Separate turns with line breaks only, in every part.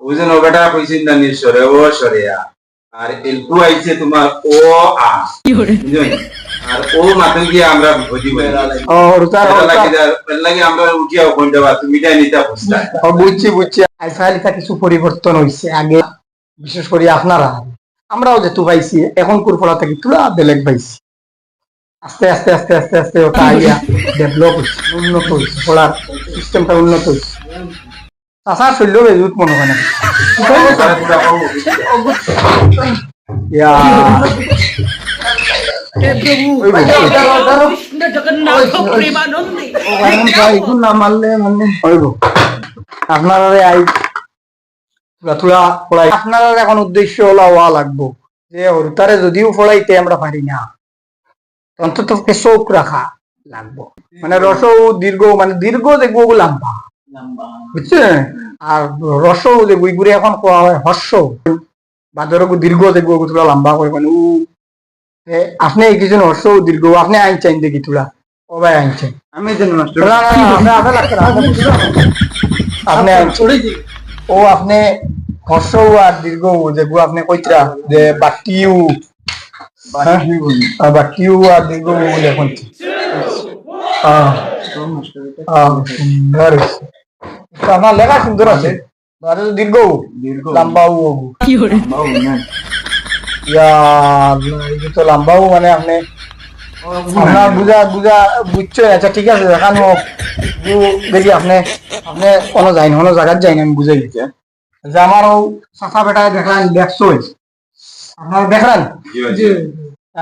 ওই যে নবেটা কইছেন না নিঃস্বরে ও সরিয়া আর এলপু আইছে তোমার ও আ বুঝলেন আর ও মাথা গিয়ে আমরা ভোজি বলি
ও রুতার
লাগে আমরা উঠিয়া কোনটা বা তুমি যাই নিতা বুঝতা
ও বুঝছি আইফালিটা কিছু পরিবর্তন হইছে আগে বিশেষ করে আপনারা আমরাও যেটু পাইছি এখন কুরফলা থেকে তুলা বেলেগ পাইছি আস্তে আস্তে আস্তে আস্তে আস্তে ওটা আইয়া ডেভেলপ হচ্ছে উন্নত হচ্ছে পড়ার সিস্টেমটা উন্নত হচ্ছে চাষা চললেও বেজুত মনে হয় না আপনারা এখন উদ্দেশ্য হলো ওয়া লাগবো যে হরতারে যদিও পড়াইতে আমরা পারি না অন্তত চোখ রাখা লাগবো মানে রস দীর্ঘ মানে দীর্ঘ দেখবো লম্বা বুঝছেন আর রস যে বইগুলি এখন কোয়া হয় হর্ষ বাদর দীর্ঘ দেখবো তুলা লম্বা করে মানে আপনি কিছু হর্ষ দীর্ঘ আপনি আইনছেন দেখি তুলা কবাই আইনছেন
আমি যেন নষ্ট
আপনি ও আপনি হর্ষ আর দীর্ঘ যেগুলো আপনি কইতরা যে বাটিউ বাটিউ আর দীর্ঘ এখন আপনার লেখা সুন্দর আছে দীর্ঘ লম্বাও তো লম্বাও মানে আপনি আপনার বুঝা বুঝছো আচ্ছা ঠিক আছে দেখানো দেখি আপনি আপনি কোনো যাইনি কোনো জায়গায় যাইনি আমি বুঝাই দিচ্ছি যে আমারও সাফা বেটায় দেখলেন দেখছো আপনার দেখলেন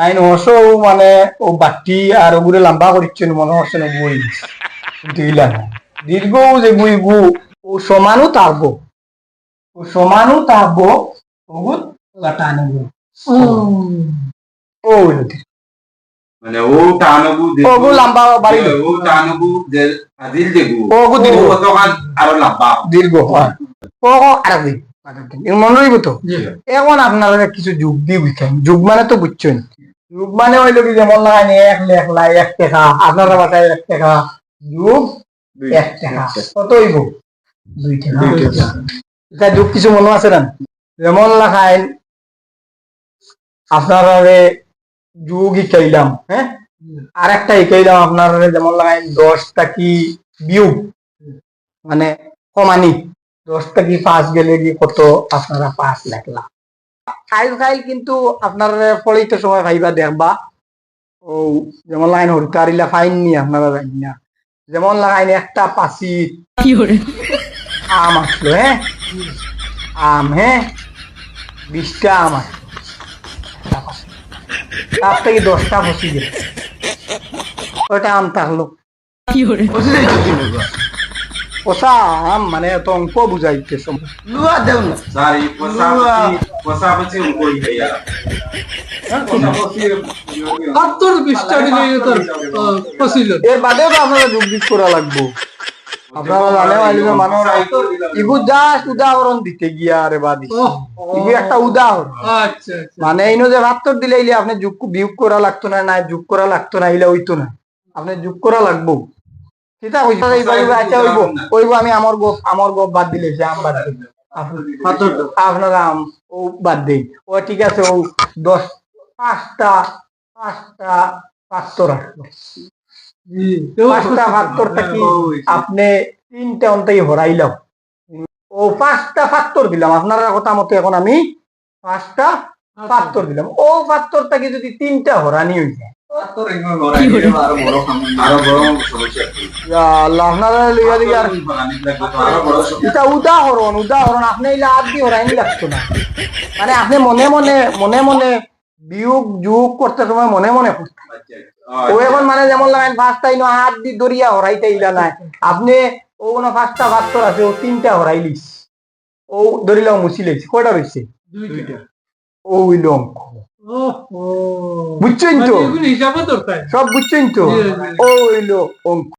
আইন অবশ্য মানে ও বাটি আর ওগুলো লম্বা করিচ্ছেন মনে হচ্ছে না বই দিলাম দীর্ঘ যে বই গু ও সমানও থাকবো ওগুলো টানে ও
মানে ও টানবু
ওগু লম্বা বাড়ি
ও টানবু যে আজিল দেগু
ওগু দীর্ঘ
তখন আরো লম্বা
দীর্ঘ হয় ওগো আর দিন মনে রইব তো এখন আপনারা কিছু যুগ দিয়ে বুঝছেন যুগ মানে তো বুঝছেন যুগ মানে হইল কি যেমন লাগাইনি 1 লাখ 1 টাকা আপনারা বাসায় 1 টাকা যুগ 1 টাকা কত হইব 2 টাকা এটা যুগ কিছু মনে আছে না যেমন লাগাইন আপনারা যুগ ইকাইলাম হ্যাঁ আর একটা ইকাইলাম আপনারা যেমন লাগাইন 10 টাকি বিয়োগ মানে কমানি 10 টাকি 5 গেলে কি কত আপনারা 5 লেখলা খাইল কিন্তু আপনার ফলিত সময় ভাইবা দেখবা ও যেমন লাইন হরতারিলা ফাইন নি আপনারা জানি না যেমন লাগাইন একটা পাসি আম আসলো হ্যাঁ আম হ্যাঁ 20টা আম আসলো তার থেকে 10টা ফসি গেল ওইটা আম থাকলো পোষা আম মানে এত অঙ্ক বুঝাইতে লুয়া দেও না
সারি পোষা পছি কই গিয়া
আত্তর 20টা দিলে তো ফসিল
এর বাদেও আপনারা যোগ বিয়োগ করা লাগবো আপনারা জানেন আইলে মানুষ ইগু জাস্ট উদাহরণ দিতে গিয়া আরে বাদি ইগু একটা উদাহরণ
আচ্ছা
মানে এইনো যে 72 দিলেইলে আপনি যোগ বিয়োগ করা লাগতো না না যোগ করা লাগতো না ইলা হইতো না আপনি যোগ করা লাগবো সেটা কইছো এইবার আচ্ছা হইবো আমি আমার গপ বাদ দিলে যে আম বাদ দিই আপনার আম ও বাদ দেই ও ঠিক আছে ও 10 5টা 72 আসলো 5টা 72 থেকে আপনি 3টা অন্তই হরাইলাম ও 5টা 72 দিলাম আপনার কথা মতে এখন আমি 5টা 72 দিলাম ও 72 থেকে যদি 3টা হরানি হই যায় এটা উদাহরণ আপনি আদি হরাইনি লাগতো না মানে আপনি মনে মনে বিয়োগ যোগ করতে সময় মনে মনে করতে ও এখন মানে যেমন লাগাইন 5টা হাত দি দরিয়া হরাইতে ইলা নাই আপনি ও কোনো 5টা 72 আছে ও 3টা হরাইলিস ও ধরিলাম মুছিলেছি কয়টা রইছে
2টা
ও হইল অঙ্ক বুঝছেন তো সব বুঝছেন তো ও হইল অঙ্ক